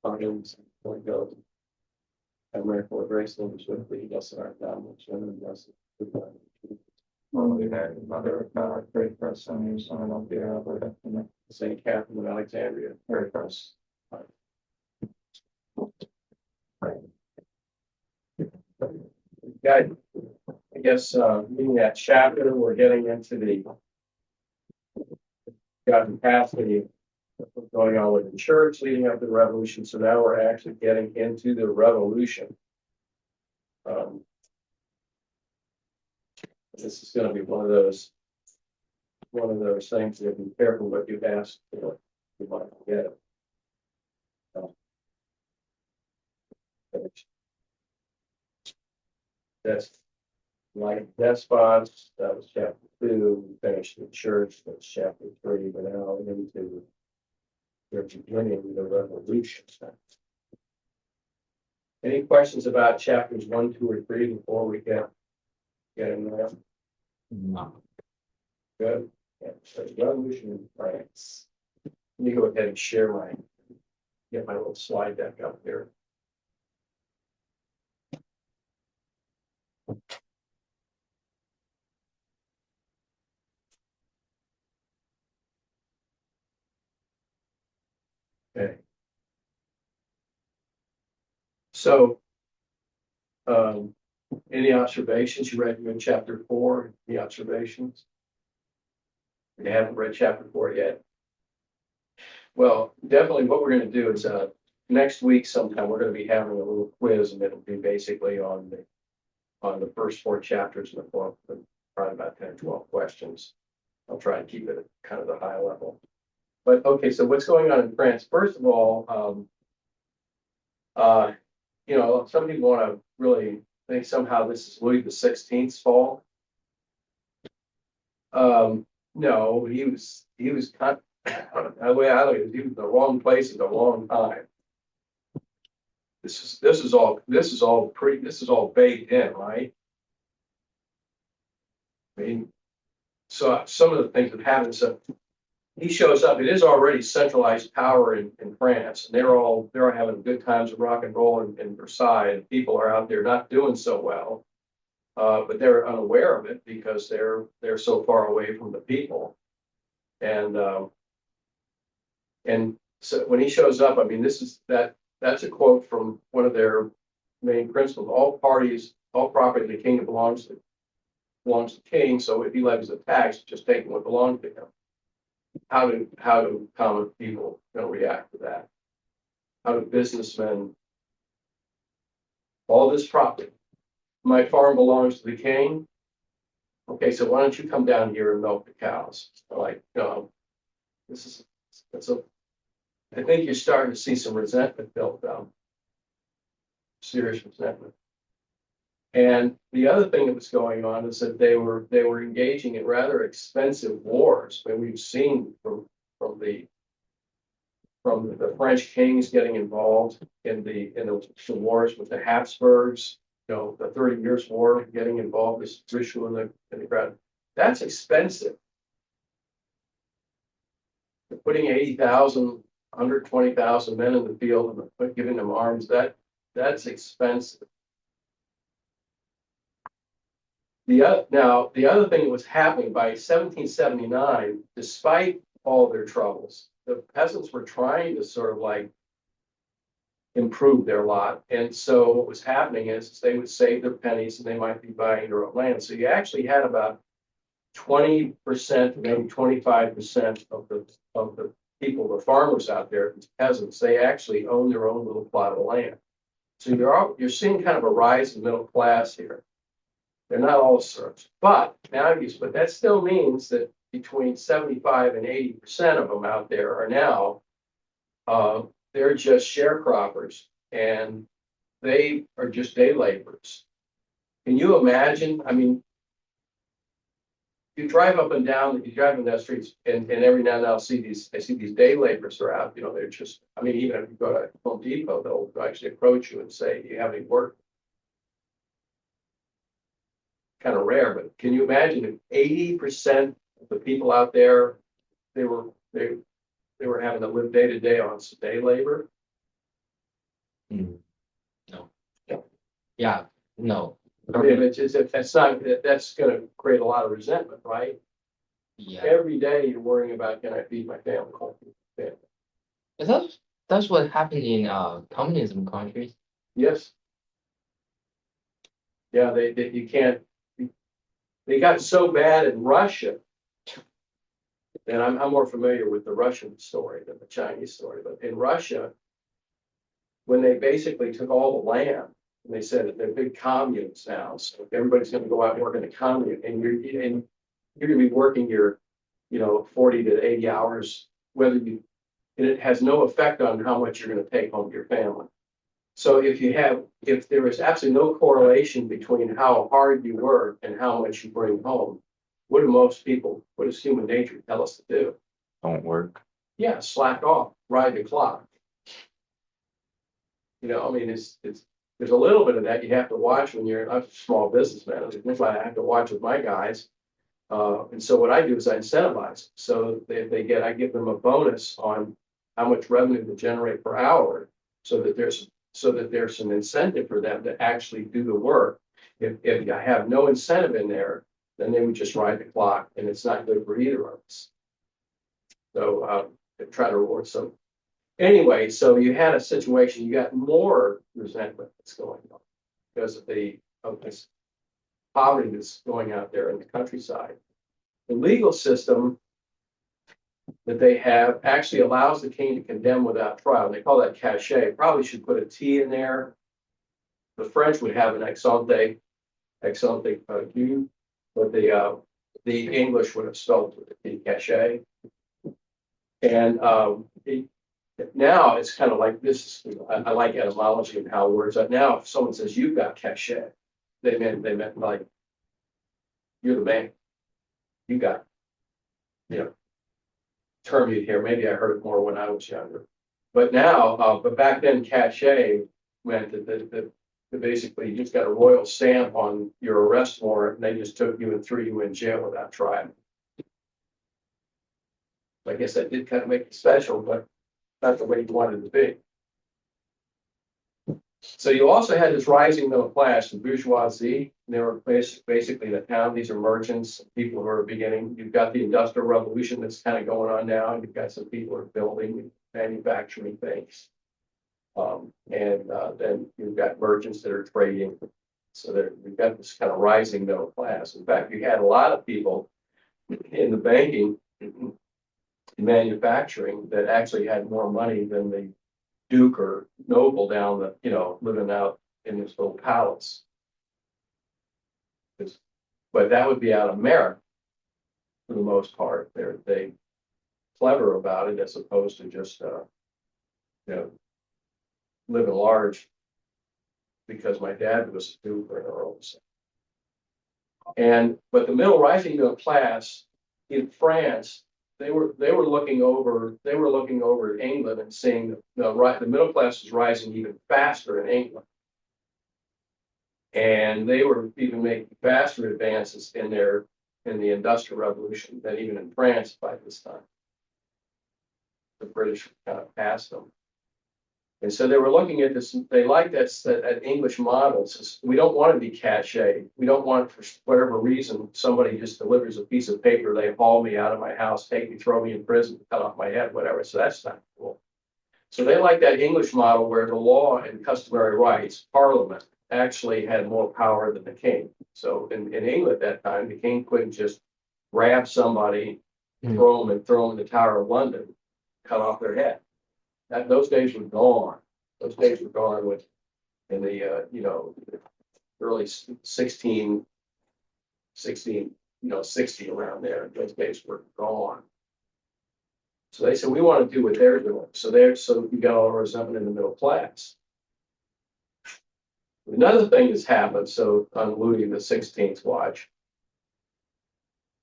condoms, like those. American Graceland, which would be just our family, and that's. Well, we had another, great press centers, I don't know if you have, but, St. Catherine of Alexandria. very press. Guys, I guess, reading that chapter, we're getting into the. Gotten past the what's going on with the church leading up to the revolution, so now we're actually getting into the revolution. This is gonna be one of those things that be careful what you ask for, you might get it. That's like despots, that was chapter 2, we finished the church, that's chapter 3, but now into the beginning of the revolution. Any questions about chapters 1, 2, or 3 before we get in there? No. Good. Yeah, so revolution in France. Let me go ahead and get my little slide deck up here. Okay. So, any observations? You read in chapter 4, the observations? You haven't read chapter 4 yet. Well, definitely what we're going to do is next week sometime we're going to be having a little quiz, and it'll be basically on the first 4 chapters in the book, probably about 10 or 12 questions. I'll try and keep it at kind of the high level. But okay, so what's going on in France? First of all, some people want to really think somehow this is Louis XVI's fault. No, he was kind of, the way I look at it, he was in the wrong place at the wrong time. This is all baked in, right? I mean, so some of the things that happened. So he shows up. It is already centralized power in France, and they're having good times of rock and roll in Versailles. And people are out there not doing so well, but they're unaware of it because they're so far away from the people. And so when he shows up, I mean, that's a quote from one of their main principles: all property in the kingdom belongs to the king. So if he levies a tax, just taking what belongs to him. How do common people react to that? How do businessmen? All this property, my farm belongs to the king. Okay, so why don't you come down here and milk the cows? Like, I think you're starting to see some resentment built up, serious resentment. And the other thing that was going on is that they were engaging in rather expensive wars. I mean, we've seen from the French kings getting involved in the wars with the Habsburgs, the 30 Years' War, getting involved with Richelieu in the crowd. That's expensive. Putting 80,000, 120,000 men in the field and giving them arms, that's expensive. The other thing that was happening by 1779, despite all their troubles, the peasants were trying to sort of like improve their lot. And so what was happening is they would save their pennies and they might be buying their own land. So you actually had about 20%, maybe 25% of the people, the farmers out there, the peasants, they actually own their own little plot of land. So you're seeing kind of a rise in middle class here. They're not all serfs, but that still means that between 75 and 80% of them out there are now, they're just sharecroppers, and they are just day laborers. Can you imagine? I mean, you drive up and down the streets, and every now and then I see these day laborers are out. They're just, I mean, even if you go to Home Depot, they'll actually approach you and say, "Do you have any work?" Kind of rare, but can you imagine if 80% of the people out there, they were having to live day to day on day labor? Mm, no. Yeah. Yeah, no. I mean, it's not, that's gonna create a lot of resentment, right? Yeah. Every day you're worrying about, can I feed my family? Is that's what happened in communism countries? Yes. Yeah, you can't, they got so bad in Russia. And I'm more familiar with the Russian story than the Chinese story, but in Russia, when they basically took all the land, and they said that they're big communes now, so everybody's gonna go out and work in a commune, and you're gonna be working your, 40 to 80 hours, and it has no effect on how much you're gonna take home to your family. So if there is absolutely no correlation between how hard you work and how much you bring home, what does human nature tell us to do? Don't work. Yeah, slack off, ride the clock. I mean, there's a little bit of that you have to watch when you're a small businessman. That's why I have to watch with my guys. And so what I do is I incentivize. So I give them a bonus on how much revenue to generate per hour, so that there's an incentive for them to actually do the work. If you have no incentive in there, then they would just ride the clock, and it's not good for either of us. So try to reward some. Anyway, so you had a situation, you got more resentment that's going on because of this poverty that's going out there in the countryside. The legal system that they have actually allows the king to condemn without trial. They call that cachet. Probably should put a T in there. The French would have an exante but the English would have spelled it with a T, cachet. And now it's kind of like this. I like etymology and how words are. Now, if someone says you've got cachet, they meant like you're the man. You got, term you'd hear. Maybe I heard it more when I was younger. But now, but back then, cachet meant that basically you just got a royal stamp on your arrest warrant, and they just took you and threw you in jail without trial. I guess that did kind of make it special, but not the way you wanted to be. So you also had this rising middle class, the bourgeoisie. They were basically the town. These are merchants, people who are beginning. You've got the industrial revolution that's kind of going on now, and you've got some people who are building, manufacturing things. Then you've got merchants that are trading. So you've got this kind of rising middle class. In fact, you had a lot of people in the banking and manufacturing that actually had more money than the duke or noble down living out in this little palace. But that would be out of merit for the most part. They clever about it as opposed to just living large because my dad was a duke or an earl. But the rising middle class in France, they were looking over England and seeing the middle class was rising even faster in England, and they were even making faster advances in the Industrial Revolution than even in France by this time. The British kind of passed them, and so they were looking at this. They liked that English model. Says, we don't want to be cachet. We don't want, for whatever reason, somebody just delivers a piece of paper. They haul me out of my house, take me, throw me in prison, cut off my head, whatever. So that's not cool. So they like that English model where the law and customary rights, Parliament, actually had more power than the king. So in England at that time, the king couldn't just grab somebody, throw them in the Tower of London, cut off their head. Those days were gone. Those days were gone in the early 1660 around there. Those days were gone. So they said we want to do what they're doing. So you got all the resentment in the middle class. Another thing that's happened. So on Louis the 16th watch,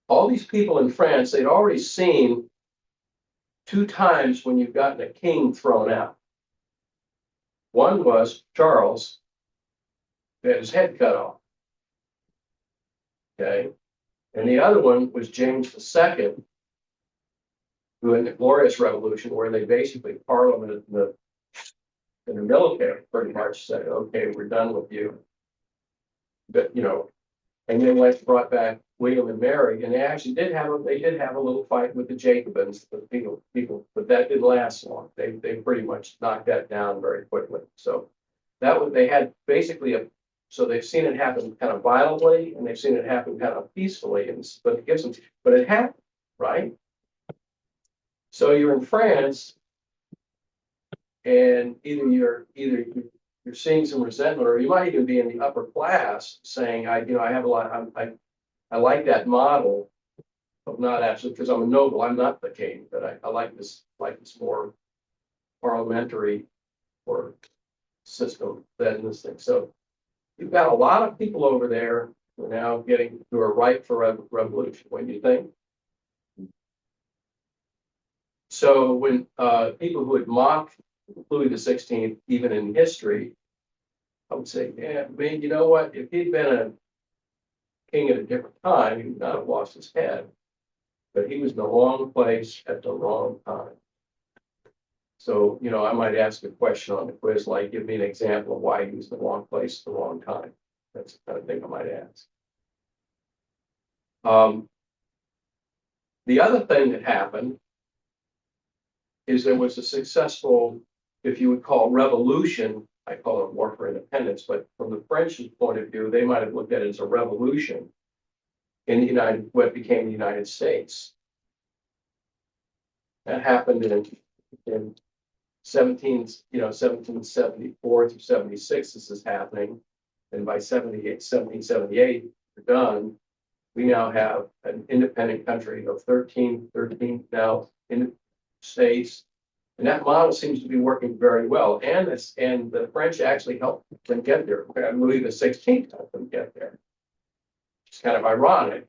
all these people in France, they'd already seen 2 times when you've gotten a king thrown out. One was Charles, who had his head cut off. Okay. And the other one was James II, who in the Glorious Revolution, where they basically parliamented And the military pretty much said, okay, we're done with you. But, and then brought back William and Mary, and they actually did have a little fight with the Jacobins, the people, but that didn't last long. They pretty much knocked that down very quickly. So they had basically so they've seen it happen kind of violently, and they've seen it happen kind of peacefully, but it happened, right? So you're in France, and either you're seeing some resentment, or you might even be in the upper class saying, I have a lot, I like that model of not actually, because I'm a noble, I'm not the king, but I like this more parliamentary or system than this thing. So you've got a lot of people over there who are now who are ripe for revolution. What do you think? So when people who had mocked Louis XVI, even in history, I would say, yeah, man, you know what? If he'd been a king at a different time, he would not have lost his head. But he was in the wrong place at the wrong time. So, I might ask a question on the quiz, like, give me an example of why he was in the wrong place at the wrong time. That's the kind of thing I might ask. The other thing that happened is there was a successful, if you would call revolution, I call it war for independence, but from the French point of view, they might have looked at it as a revolution in what became the United States. That happened in 1774 through 76, this is happening. And by 1778, we're done. We now have an independent country of 13 now in states. And that model seems to be working very well. And the French actually helped them get there. Louis XVI helped them get there. It's kind of ironic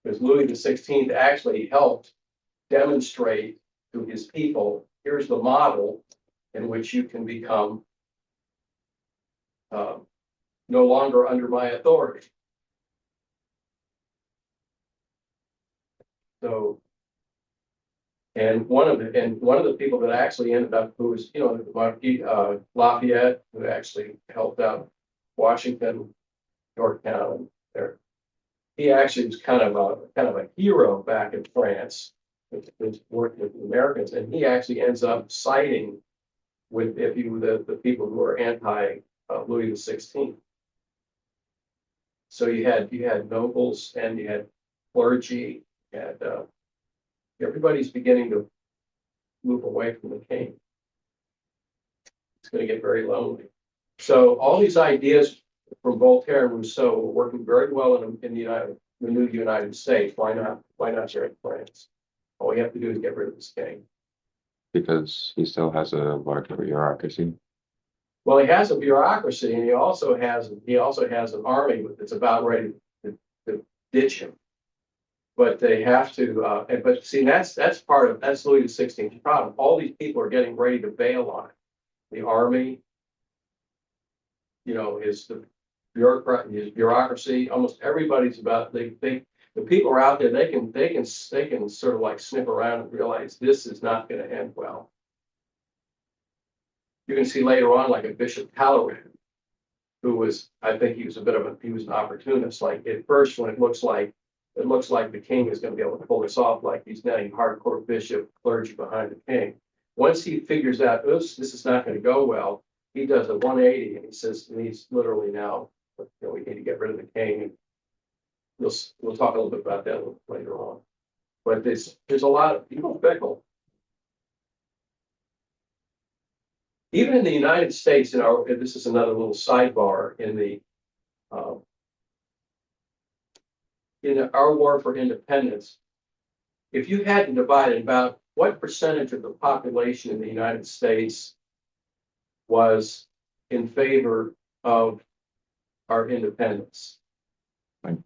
because Louis XVI actually helped demonstrate to his people, here's the model in which you can become no longer under my authority. So, and one of the people that actually ended up, who was, Lafayette, who actually helped out Washington, Yorktown, there. He actually was kind of a hero back in France, working with the Americans, and he actually ends up siding with the people who are anti Louis XVI. So you had nobles and you had clergy, and everybody's beginning to move away from the king. It's going to get very lonely. So all these ideas from Voltaire and Rousseau were working very well in the new United States. Why not here in France? All we have to do is get rid of this king. Because he still has a large bureaucracy. Well, he has a bureaucracy, and he also has an army that's about ready to ditch him. But they have to. But see, that's Louis XVI's problem. All these people are getting ready to bail on it. The army, his bureaucracy. Almost everybody's about. The people are out there. They can sort of like sniff around and realize this is not going to end well. You can see later on, like a Bishop Talleyrand, who was, I think he was an opportunist. Like at first, when it looks like the king is going to be able to pull this off, like he's netting hardcore bishop clergy behind the king. Once he figures out, oops, this is not going to go well, he does a 180, and he says, and he's literally now, we need to get rid of the king. And we'll talk a little bit about that later on. But there's a lot of people fickle. Even in the United States, this is another little sidebar in our war for independence. If you had to divide it, about what percentage of the population in the United States was in favor of our independence? Like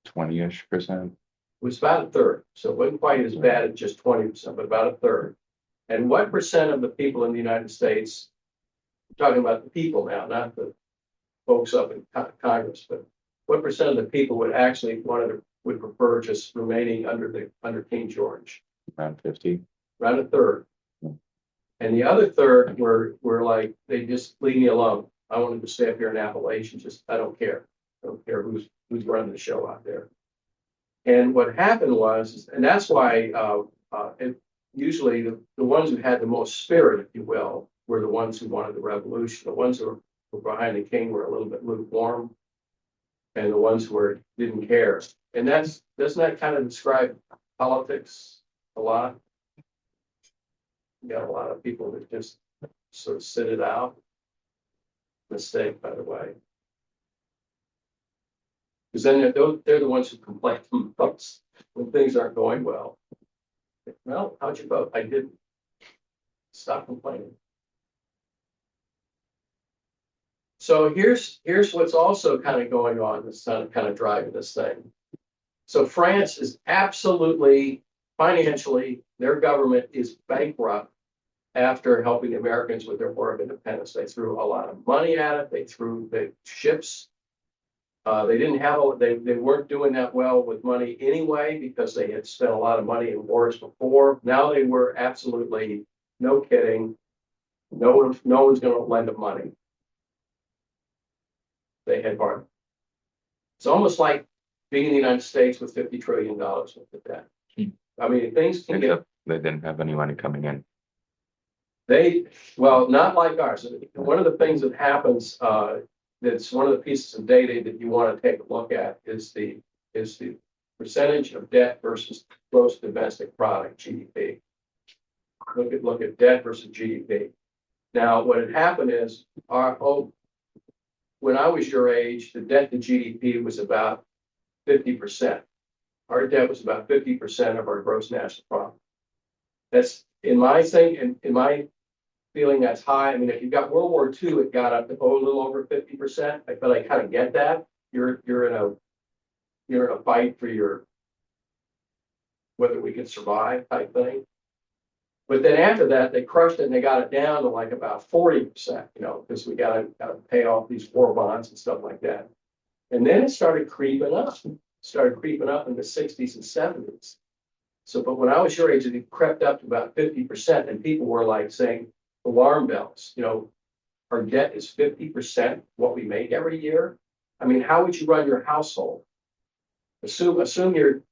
20-ish%. It was about a third. So it wasn't quite as bad as just 20%, but about a third. And what percent of the people in the United States, I'm talking about the people now, not the folks up in Congress, but what percent of the people would prefer just remaining under King George? Around 50. Around a third. And the other third were like, they just leave me alone. I wanted to stay up here in Appalachian, just, I don't care. I don't care who's running the show out there. And what happened was, and that's why, usually the ones who had the most spirit, if you will, were the ones who wanted the revolution. The ones who were behind the king were a little bit lukewarm, and the ones who didn't care. And doesn't that kind of describe politics a lot? You got a lot of people that just sort of sit it out. Mistake, by the way. Because then they're the ones who complain most when things aren't going well. Well, how'd you vote? I didn't. Stop complaining. So here's what's also kind of going on that's kind of driving this thing. So France is absolutely financially, their government is bankrupt after helping the Americans with their War of Independence. They threw a lot of money at it. They threw the ships. They didn't have they weren't doing that well with money anyway because they had spent a lot of money in wars before. Now they were absolutely, no kidding, no one's going to lend them money. They had borrowed. It's almost like being in the United States with $50 trillion worth of debt. I mean, things can get. They didn't have any money coming in. Well, not like ours. One of the things that happens, that's one of the pieces of data that you want to take a look at is the percentage of debt versus gross domestic product, GDP. Look at debt versus GDP. Now, what had happened is when I was your age, the debt to GDP was about 50%. Our debt was about 50% of our gross national product. That's in my feeling that's high. I mean, if you got World War II, it got up to a little over 50%. But I kind of get that. You're in a fight for whether we can survive type thing. But then after that, they crushed it and they got it down to like about 40%, because we got to pay off these war bonds and stuff like that. And then it started creeping up. In the 60s and 70s. So, but when I was your age, it crept up to about 50%, and people were like saying, alarm bells, our debt is 50% what we make every year. I mean, how would you run your household? Assume your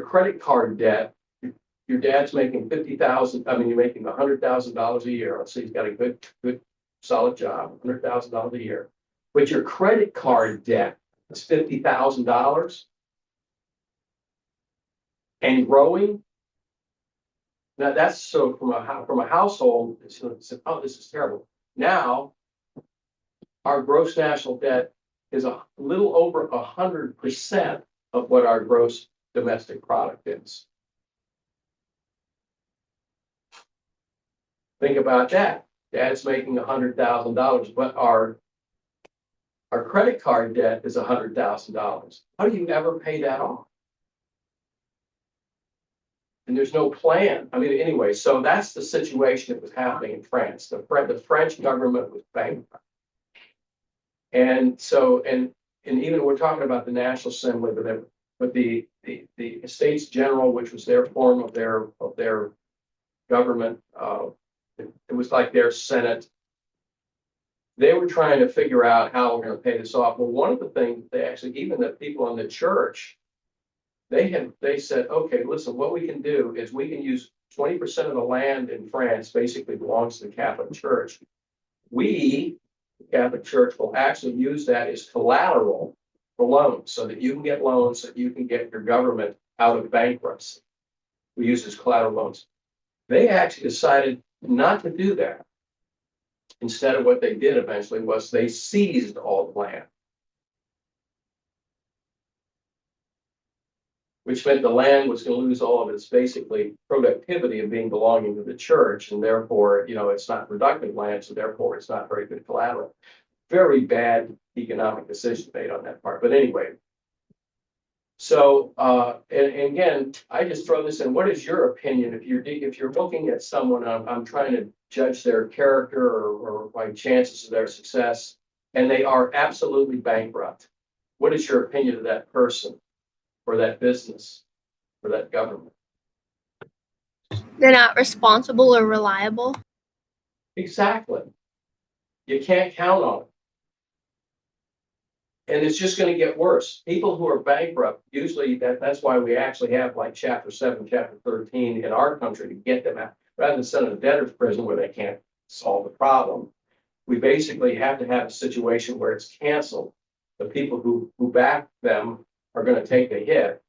credit card debt, your dad's making $50,000. I mean, you're making $100,000 a year. Let's say he's got a good solid job, $100,000 a year. But your credit card debt is $50,000 and growing. Now that's so from a household, oh, this is terrible. Now our gross national debt is a little over 100% of what our gross domestic product is. Think about that. Dad's making $100,000, but our credit card debt is $100,000. How do you ever pay that off? And there's no plan. I mean, anyway, so that's the situation that was happening in France. The French government was bankrupt. And so, and even we're talking about the National Assembly, but the Estates General, which was their form of their government, it was like their Senate. They were trying to figure out how we're going to pay this off. Well, one of the things even the people in the church, they said, okay, listen, what we can do is we can use 20% of the land in France basically belongs to the Catholic Church. We, the Catholic Church, will actually use that as collateral for loans so that you can get loans, so that you can get your government out of bankruptcy. We use as collateral loans. They actually decided not to do that. Instead of what they did eventually was they seized all the land. Which meant the land was going to lose all of its basically productivity of being belonging to the church, and therefore, it's not productive land, so therefore it's not very good collateral. Very bad economic decision made on that part. But anyway, so and again, I just throw this in. What is your opinion if you're looking at someone? I'm trying to judge their character or my chances of their success, and they are absolutely bankrupt. What is your opinion of that person? Or that business, or that government? They're not responsible or reliable. Exactly. You can't count on it. And it's just gonna get worse. People who are bankrupt, usually that's why we actually have like chapter 7, chapter 13 in our country to get them out. Rather than send them to debtor's prison where they can't solve the problem. We basically have to have a situation where it's canceled. The people who back them are gonna take the hit.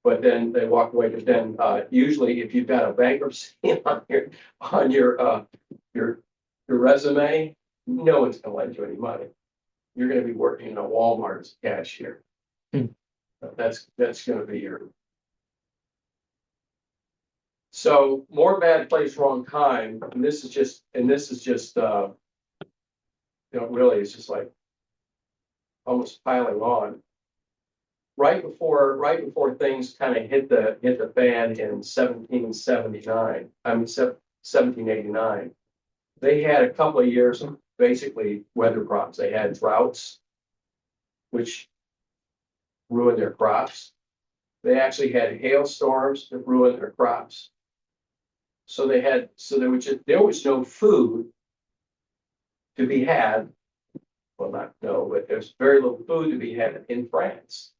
But then they walk away, but then usually if you've got a bankruptcy on your resume, no one's gonna lend you any money. You're gonna be working in a Walmart as a cashier. Hmm. That's gonna be your. So more bad place, wrong time, and this is just, really, it's just like almost piling on. Right before things kind of hit the fan in 1779, 1789, they had a couple of years of basically weather problems. They had droughts, which ruined their crops. They actually had hailstorms that ruined their crops. So there was no food to be had. Well, not no, but there's very little food to be had in France.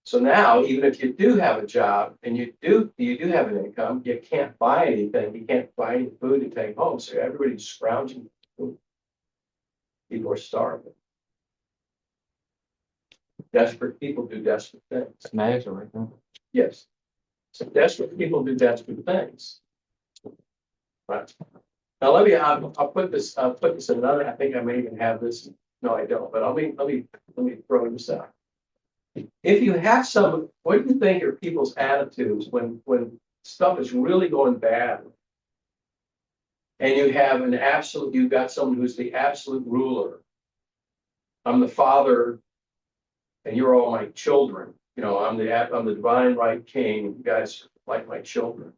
So now, even if you do have a job and you do have an income, you can't buy anything. You can't buy any food to take home. So everybody's scrounging for food. People are starving. Desperate people do desperate things. Snacks or right now. Yes. So desperate people do desperate things. Right. Now I'll put this in another, I think I may even have this. No, I don't, but let me throw this out. If you have what do you think are people's attitudes when stuff is really going bad? And you've got someone who's the absolute ruler. I'm the father, and you're all my children. I'm the divine right king. You guys are like my children.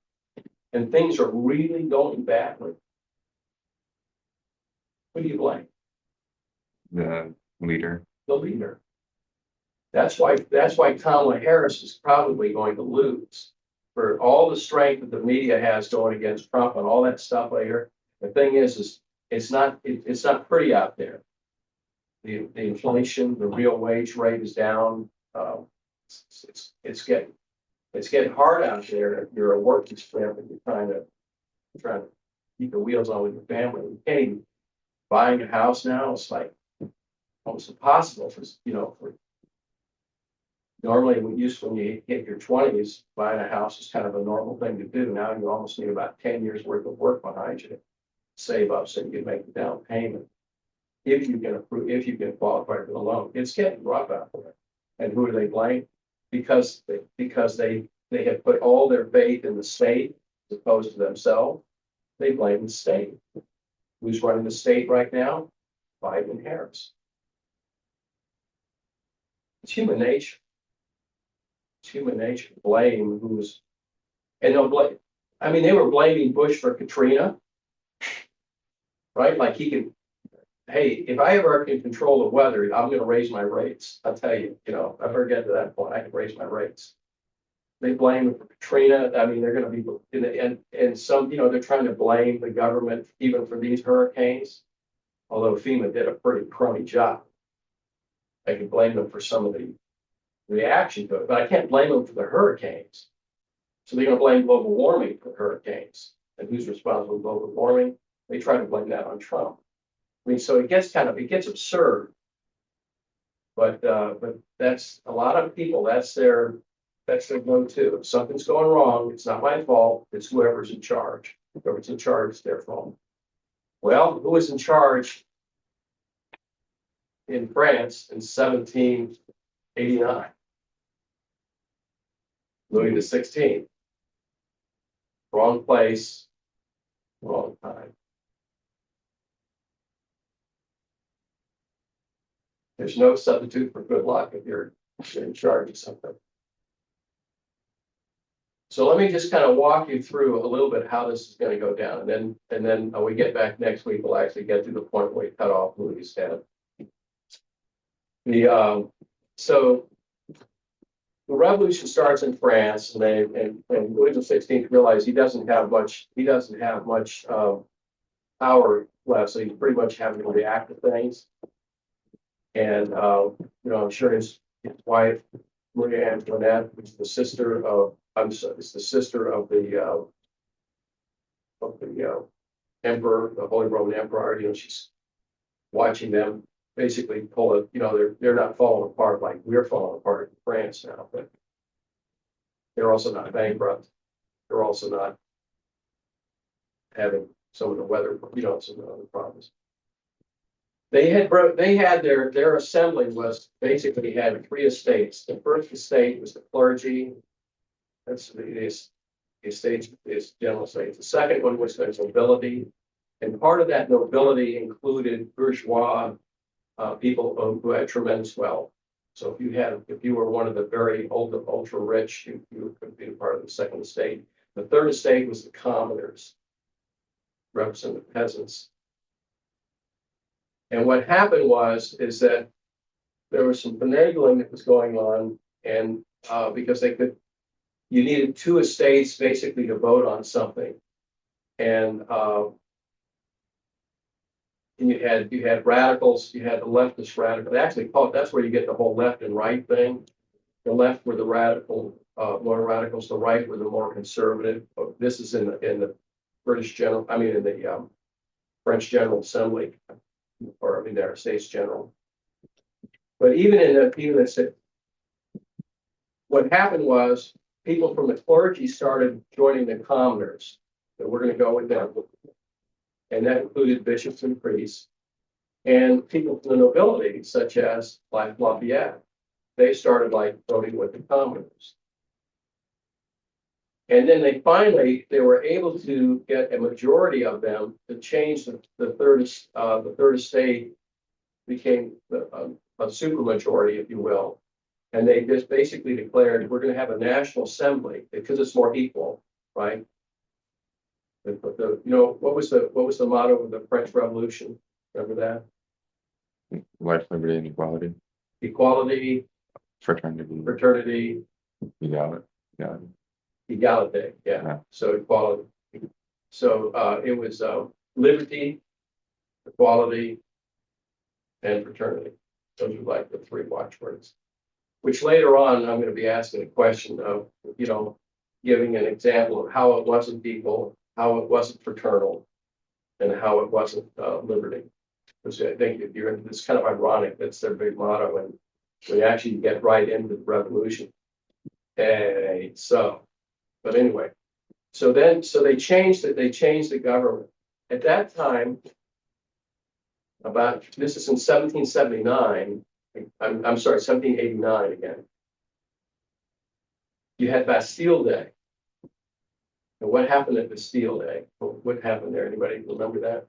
And things are really going badly. Who do you blame? The leader. The leader. That's why Kamala Harris is probably going to lose. For all the strength that the media has going against Trump and all that stuff later, the thing is it's not pretty out there. The inflation, the real wage rate is down. It's getting hard out there if you're a working family and you're trying to keep the wheels on with your family. You can't even buying a house now. It's like almost impossible for normally when you hit your 20s, buying a house is kind of a normal thing to do. Now you almost need about 10 years worth of work behind you to save up so you can make the down payment. If you can qualify for the loan. It's getting rough out there. And who do they blame? Because they have put all their faith in the state as opposed to themselves. They blame the state. Who's running the state right now? Biden and Harris. It's human nature. It's human nature. Blame and they'll blame. I mean, they were blaming Bush for Katrina, right? Like hey, if I ever can control the weather, I'm going to raise my rates. I'll tell you, if I ever get to that point, I can raise my rates. They blame it for Katrina. I mean, they're going to be, and some, they're trying to blame the government even for these hurricanes. Although FEMA did a pretty crummy job. I can blame them for some of the reaction to it, but I can't blame them for the hurricanes. So they're going to blame global warming for hurricanes. And who's responsible for global warming? They try to blame that on Trump. I mean, so it gets absurd. But that's a lot of people, that's their go-to. If something's going wrong, it's not my fault, it's whoever's in charge. Whoever's in charge, it's their fault. Well, who was in charge in France in 1789? Louis XVI. Wrong place, wrong time. There's no substitute for good luck if you're in charge of something. So let me just kind of walk you through a little bit how this is going to go down, and then when we get back next week, we'll actually get to the point where we cut off Louis' head. So the revolution starts in France, and Louis XVI realized he doesn't have much power left, so he's pretty much having to react to things. And I'm sure his wife, Maria Antoinette, which is the sister of, it's the sister of the emperor, the Holy Roman Emperor. She's watching them basically pull it. They're not falling apart like we're falling apart in France now, but they're also not bankrupt. They're also not having some of the weather, some of the other problems. They had their assembly was basically had three estates. The first estate was the clergy. That's the estates, is general estates. The second one was the nobility, and part of that nobility included bourgeois people who had tremendous wealth. So if you were one of the very ultra rich, you could be a part of the second estate. The third estate was the commoners, represent the peasants. And what happened is that there was some finagling that was going on, and because you needed two estates basically to vote on something, and you had radicals, you had the leftist radical. They actually that's where you get the whole left and right thing. The left were the more radicals. The right were the more conservative. This is in the British general. I mean, in the French General Assembly. Or their States General. But even what happened was people from the clergy started joining the commoners. So we're going to go with them. And that included bishops and priests. And people from the nobility, such as Lafayette, they started voting with the commoners. And then they were able to get a majority of them to change the third estate became a supermajority, if you will. And they just basically declared, we're going to have a national assembly because it's more equal, right? What was the motto of the French Revolution? Remember that? Life, liberty, and equality. Equality, fraternity, equality, yeah. So equality. So it was liberty, equality, and fraternity. Those are the three watchwords. Which later on I'm going to be asking a question of, giving an example of how it wasn't equal, how it wasn't fraternal, and how it wasn't liberty. Because I think if you're into this, kind of ironic, that's their big motto, and we actually get right into the revolution. But anyway, so they changed it. They changed the government at that time. This is in 1779. I'm sorry, 1789 again. You had Bastille Day. And what happened at Bastille Day? What happened there? Anybody remember that?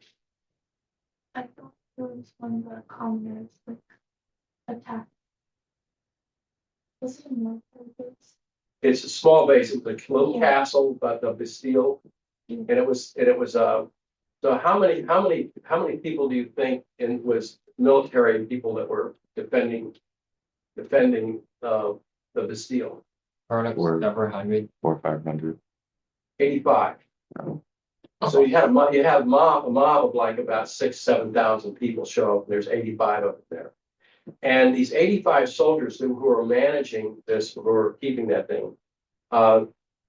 I thought it was when the commoners attacked. Was it a military base? It's a small base. It's a little castle, but the Bastille, and it was. So how many people do you think was military people that were defending the Bastille? Several hundred. 400 or 500. 85. No. So you had a mob of about 6,000-7,000 people show up. There's 85 of them there. And these 85 soldiers who were managing this, who were keeping that thing,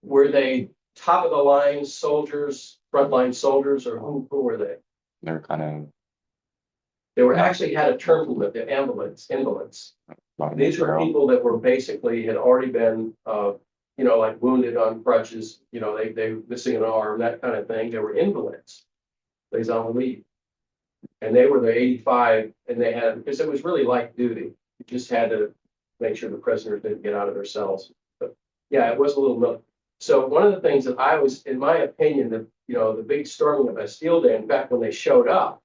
were they top of the line soldiers, frontline soldiers, or who were they? They're kind of. They were actually had a term for it, the invalids. These were people that were basically had already been, wounded on crutches. They missing an arm, that kind of thing. They were invalids, les invalides. And they were the 85, and they had, because it was really light duty. You just had to make sure the prisoners didn't get out of their cells. But yeah, it was a little. So one of the things that I was, in my opinion, the big storming of Bastille Day, in fact, when they showed up,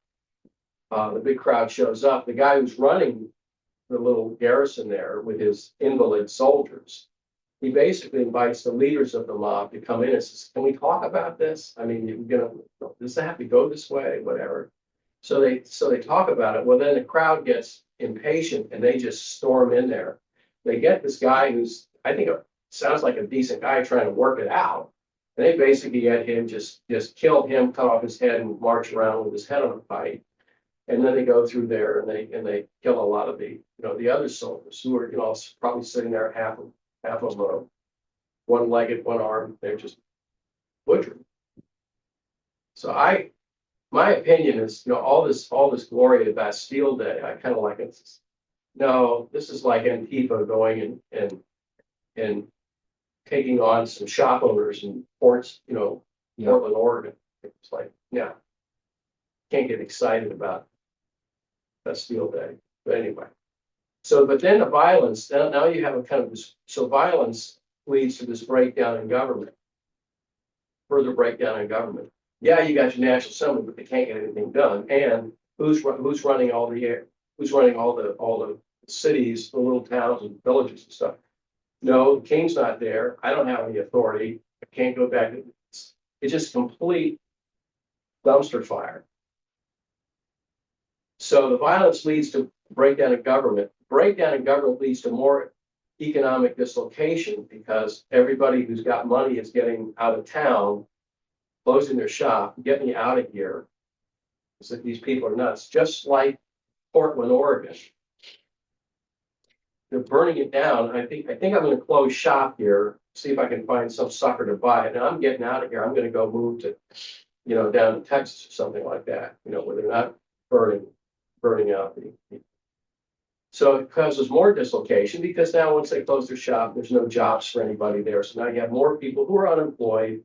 the big crowd shows up, the guy who's running the little garrison there with his invalid soldiers, he basically invites the leaders of the mob to come in and says, can we talk about this? I mean, does it have to go this way? Whatever. So they talk about it. Well, then the crowd gets impatient and they just storm in there. They get this guy who's I think it sounds like a decent guy trying to work it out. And they basically had him just kill him, cut off his head and march around with his head on a pike. And then they go through there and they kill a lot of the other soldiers who are, probably sitting there half of them, one-legged, one arm, they're just butchered. So my opinion is, all this glory of Bastille Day, I kind of like it. No, this is like Antifa going and taking on some shop owners in ports, Portland, Oregon. It's like, yeah, can't get excited about Bastille Day. But anyway, but then the violence, now you have a kind of this, so violence leads to this breakdown in government, further breakdown in government. Yeah, you got your National Assembly, but they can't get anything done. And who's running all the cities, the little towns and villages and stuff? No, the king's not there. I don't have any authority. I can't go back. It's just complete dumpster fire. So the violence leads to breakdown of government. Breakdown in government leads to more economic dislocation because everybody who's got money is getting out of town, closing their shop, get me out of here. So these people are nuts, just like Portland, Oregon. They're burning it down. I think I'm going to close shop here, see if I can find some sucker to buy it. And I'm getting out of here. I'm going to go move to, down to Texas or something like that, where they're not burning out so it causes more dislocation because now once they close their shop, there's no jobs for anybody there. So now you have more people who are unemployed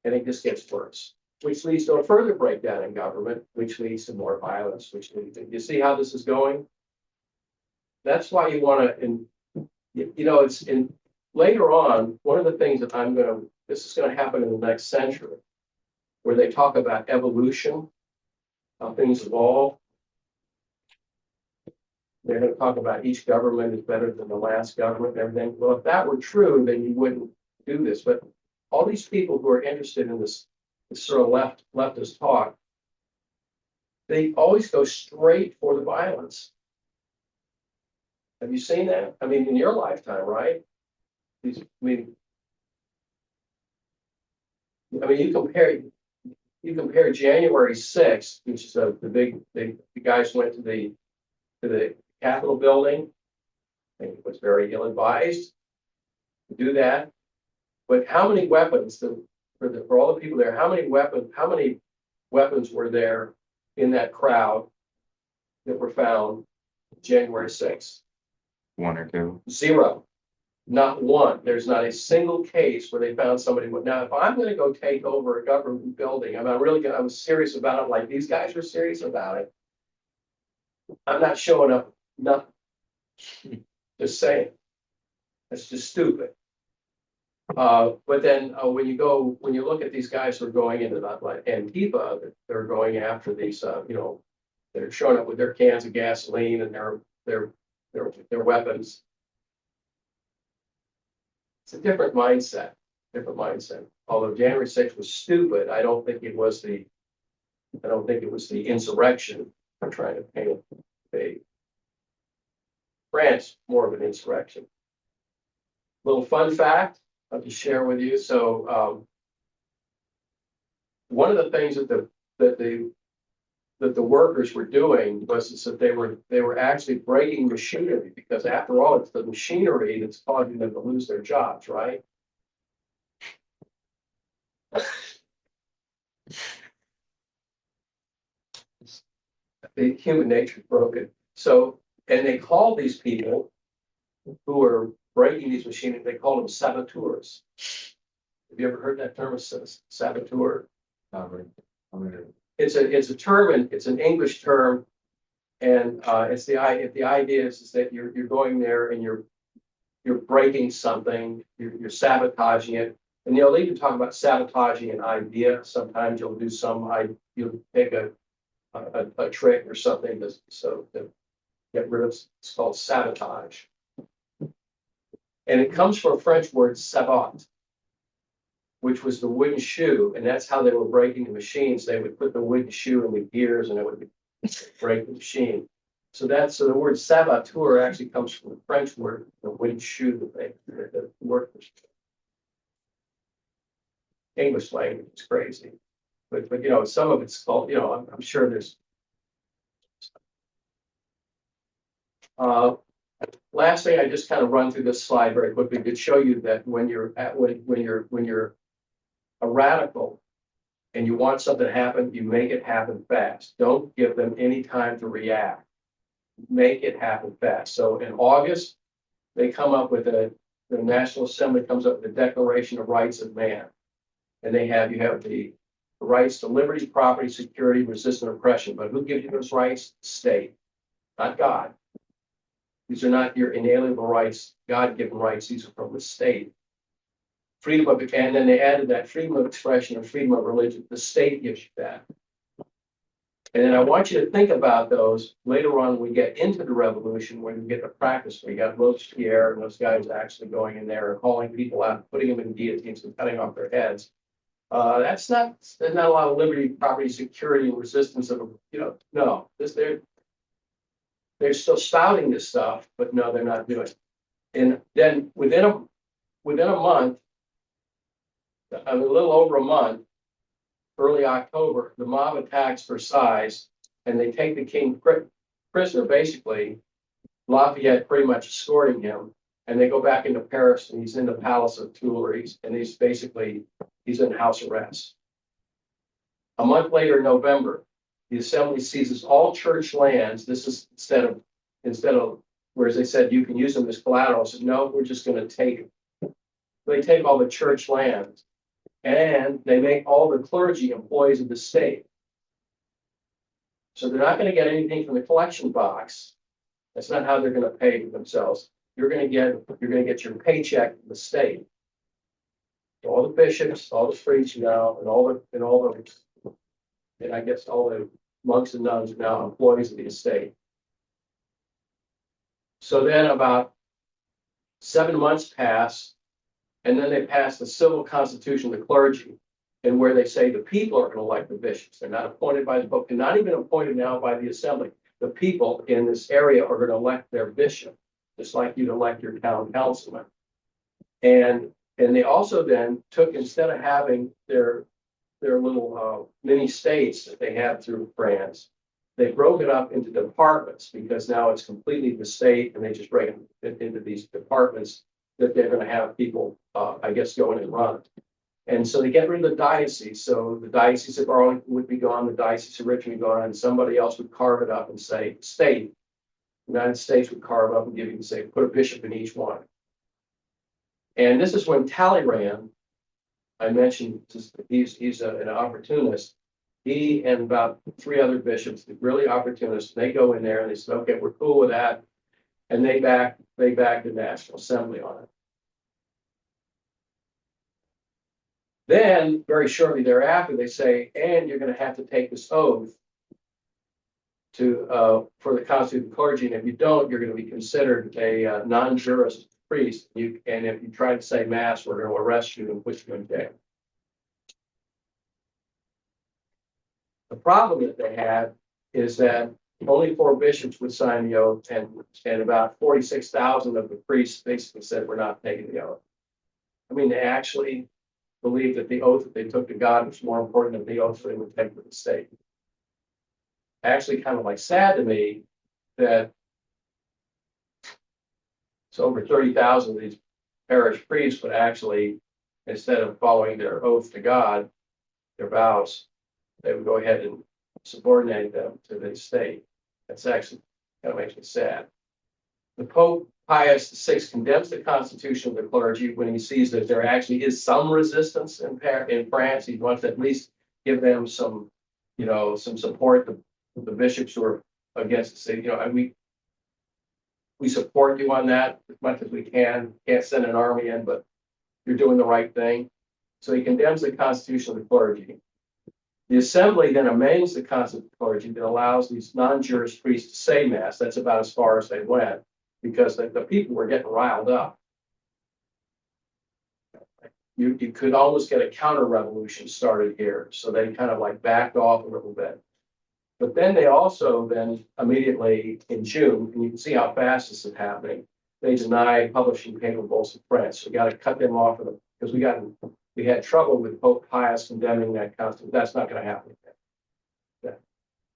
and it just gets worse, which leads to a further breakdown in government, which leads to more violence, you see how this is going? That's why you want to, it's in later on, one of the things that this is going to happen in the next century, where they talk about evolution, how things evolve. They're going to talk about each government is better than the last government and everything. Well, if that were true, then you wouldn't do this. But all these people who are interested in this sort of leftist talk, they always go straight for the violence. Have you seen that? I mean, in your lifetime, right? You compare January 6th, which is the guys went to the Capitol building. I think it was very ill-advised to do that. But how many weapons for all the people there? How many weapons were there in that crowd that were found January 6th? One or two. Zero. Not one. There's not a single case where they found somebody. Now, if I'm going to go take over a government building, I was serious about it, like these guys were serious about it. I'm not showing up. Nothing. Just saying. That's just stupid. But then when you look at these guys who are going into that, like Antifa, they're going after these, they're showing up with their cans of gasoline and their weapons. It's a different mindset. Although January 6th was stupid, I don't think it was the insurrection. I'm trying to paint a France more of an insurrection. Little fun fact I'll just share with you. So one of the things that the workers were doing was that they were actually breaking machinery, because after all, it's the machinery that's causing them to lose their jobs, right? The human nature is broken. So, and they call these people who are breaking these machines, they call them saboteurs. Have you ever heard that term, saboteur? It's a term, and it's an English term, and it's the idea is that you're going there and you're breaking something, you're sabotaging it, and you'll even talk about sabotaging an idea. Sometimes you'll do you'll take a trick or something to get rid of. It's called sabotage, and it comes from a French word sabot, which was the wooden shoe, and that's how they were breaking the machines. They would put the wooden shoe in the gears, and it would break the machine. So the word saboteur actually comes from the French word, the wooden shoe that the workers. English language is crazy. But you know, some of it's called, you know, I'm sure there's. Last thing, I just kind of run through this slide very quickly to show you that when you're a radical and you want something to happen, you make it happen fast. Don't give them any time to react. Make it happen fast. So in August, they come up with the National Assembly comes up with the Declaration of Rights of Man. And you have the rights to liberty, property, security, resistance, oppression. But who gives you those rights? The state, not God. These are not your inalienable rights, God-given rights. These are from the state. Freedom of, and then they added that freedom of expression and freedom of religion. The state gives you that. And then I want you to think about those later on when we get into the revolution, when we get to practice. We got Robespierre and those guys actually going in there and calling people out, putting them in guillotines and cutting off their heads. There's not a lot of liberty, property, security, and resistance of, you know, no. They're still spouting this stuff, but no, they're not doing it. And then within a month, a little over a month, early October, the mob attacks Versailles, and they take the king prisoner. Basically, Lafayette pretty much escorting him, and they go back into Paris, and he's in the Palace of Tuileries, and he's in house arrest. A month later, in November, the assembly seizes all church lands. This is instead of whereas they said you can use them as collateral. So no, we're just going to take them. They take all the church lands, and they make all the clergy employees of the state. So they're not going to get anything from the collection box. That's not how they're going to pay for themselves. You're going to get your paycheck from the state. All the bishops, all the priests now, and all the monks and nuns are now employees of the estate. So then about 7 months pass, and then they pass the civil constitution of the clergy, and where they say the people are going to elect the bishops. They're not appointed by the Pope, and not even appointed now by the assembly. The people in this area are going to elect their bishop, just like you'd elect your town councilman. And they also then took, instead of having their little mini states that they had through France, they broke it up into departments, because now it's completely the state, and they just break it into these departments that they're going to have people, I guess, go in and run. And so they get rid of the diocese. So the diocese of Arlington would be gone, the diocese of Richmond would be gone, and somebody else would carve it up and say state. The United States would carve up and give you, say, put a bishop in each one. And this is when Talleyrand, I mentioned, he's an opportunist. He and about 3 other bishops, really opportunists, they go in there and they said, okay, we're cool with that. And they back the National Assembly on it. Then, very shortly thereafter, they say, and you're going to have to take this oath for the constituted clergy, and if you don't, you're going to be considered a non-jurist priest. And if you try to say mass, we're going to arrest you and put you in jail. The problem that they had is that only 4 bishops would sign the oath, and about 46,000 of the priests basically said, we're not taking the oath. I mean, they actually believed that the oath that they took to God was more important than the oath they would take to the state. Actually, kind of like sad to me that it's over 30,000 of these parish priests would actually, instead of following their oath to God, their vows, they would go ahead and subordinate them to the state. That's actually kind of makes me sad. The Pope Pius VI condemns the constitution of the clergy when he sees that there actually is some resistance in France. He wants to at least give them some, some support. The bishops who are against the state, we support you on that as much as we can. Can't send an army in, but you're doing the right thing. So he condemns the constitution of the clergy. The assembly then amends the constitution of the clergy that allows these non-jurist priests to say mass. That's about as far as they went, because the people were getting riled up. You could almost get a counter revolution started here. So they kind of like backed off a little bit. But then they also then immediately in June, and you can see how fast this is happening, they deny publishing Papal Bulls of France. So we got to cut them off of them because we had trouble with Pope Pius condemning that concept. That's not going to happen again. Yeah.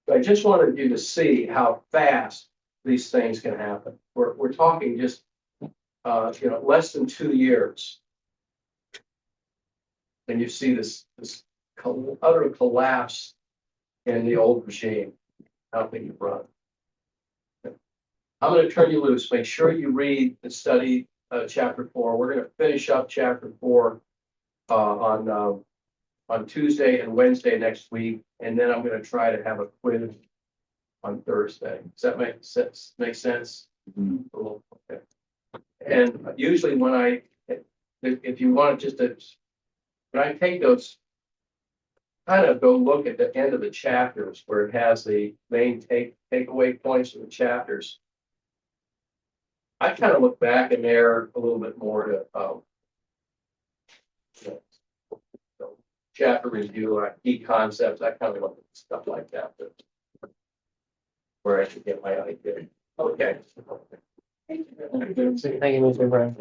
So I just wanted you to see how fast these things can happen. We're talking just less than 2 years. And you see this utter collapse in the old regime, how things run. I'm going to turn you loose. Make sure you read and study chapter 4. We're going to finish up chapter 4 on Tuesday and Wednesday next week, and then I'm going to try to have a quiz on Thursday. Does that make sense? Okay. And usually when if you want when I take those, kind of go look at the end of the chapters where it has the main takeaway points of the chapters. I kind of look back in there a little bit more to chapter review, key concepts. I kind of look at stuff like that, where I should get my idea. Okay. Thank you, Mr. Brown.